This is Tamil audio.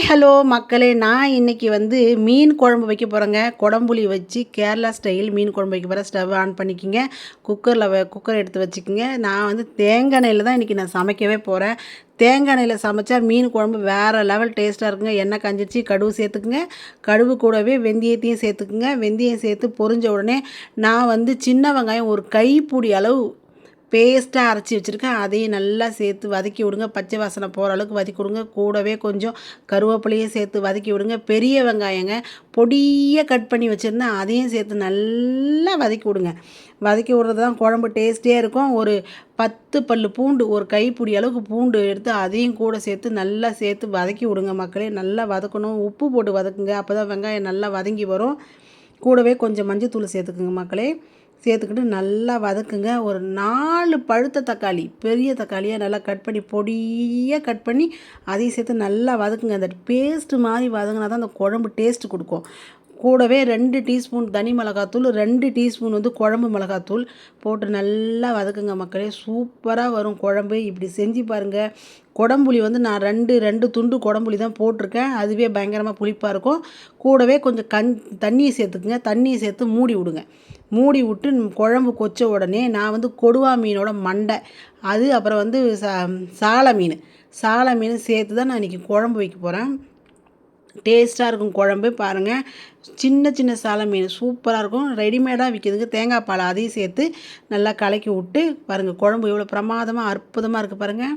ஹலோ மக்களே! நான் இன்னைக்கு மீன் குழம்பு வைக்க போகிறேங்க. குடம்புளி வச்சு கேரளா ஸ்டைல் மீன் குழம்பு வைக்க போகிறேன். ஸ்டவ் ஆன் பண்ணிக்கங்க. குக்கர் எடுத்து வச்சுக்கோங்க. நான் தேங்காய் எண்ணெயில தான் இன்றைக்கி நான் சமைக்கவே போகிறேன். தேங்காய் எண்ணெயில சமைச்சா மீன் குழம்பு வேறு லெவல் டேஸ்ட்டாக இருக்குங்க. எண்ணெய் காஞ்சிருச்சு, கடுகு சேர்த்துக்குங்க. கடுகு கூடவே வெந்தயத்தையும் சேர்த்துக்குங்க. வெந்தயம் சேர்த்து பொரிஞ்ச உடனே நான் சின்ன வெங்காயம் ஒரு கைப்பிடி அளவு பேஸ்ட்டாக அரைச்சி வச்சுருக்கேன். அதையும் நல்லா சேர்த்து வதக்கி விடுங்க. பச்சை வாசனை போகிற அளவுக்கு வதக்கி விடுங்க. கூடவே கொஞ்சம் கருவேப்பிலையும் சேர்த்து வதக்கி விடுங்க. பெரிய வெங்காயங்க பொடியாக கட் பண்ணி வச்சுருந்தேன், அதையும் சேர்த்து நல்லா வதக்கி விடுங்க. வதக்கி விட்றது தான் குழம்பு டேஸ்ட்டே இருக்கும். ஒரு 10 பல்லு பூண்டு, ஒரு கைப்பிடி அளவுக்கு பூண்டு எடுத்து அதையும் கூட சேர்த்து நல்லா சேர்த்து வதக்கி விடுங்க மக்களே. நல்லா வதக்கணும். உப்பு போட்டு வதக்குங்க. அப்போ தான் வெங்காயம் நல்லா வதங்கி வரும். கூடவே கொஞ்சம் மஞ்சத்தூள் சேர்த்துக்குங்க மக்களே. சேர்த்துக்கிட்டு நல்லா வதக்குங்க. ஒரு 4 பழுத்த தக்காளி, பெரிய தக்காளியாக நல்லா கட் பண்ணி பொடியாக கட் பண்ணி அதையும் சேர்த்து நல்லா வதக்குங்க. அந்த பேஸ்ட்டு மாதிரி வதங்கினா தான் அந்த குழம்பு டேஸ்ட்டு கொடுக்கும். கூடவே 2 டீஸ்பூன் தனி மிளகாத்தூள், 2 டீஸ்பூன் குழம்பு மிளகாத்தூள் போட்டு நல்லா வதக்குங்க மக்களே. சூப்பராக வரும் குழம்பு. இப்படி செஞ்சு பாருங்கள். குடம்புளி நான் ரெண்டு துண்டு குடம்புளி தான் போட்டிருக்கேன். அதுவே பயங்கரமாக புளிப்பாக இருக்கும். கூடவே கொஞ்சம் தண்ணியை சேர்த்துக்குங்க. தண்ணியை சேர்த்து மூடி விடுங்க. மூடி விட்டு குழம்பு கொச்ச உடனே நான் கொடுவா மீனோட மண்டை, அது அப்புறம் சாலை மீன் சேர்த்து தான் நான் இன்றைக்கி குழம்பு வைக்க போகிறேன். டேஸ்ட்டாக இருக்கும் குழம்பு பாருங்கள். சின்ன சின்ன சாலை மீன் சூப்பராக இருக்கும். ரெடிமேடாக விற்கிதுங்க. தேங்காய் பால் அதையும் சேர்த்து நல்லா கலக்கி விட்டு பாருங்கள். குழம்பு எவ்வளோ பிரமாதமாக அற்புதமாக இருக்குது பாருங்கள்.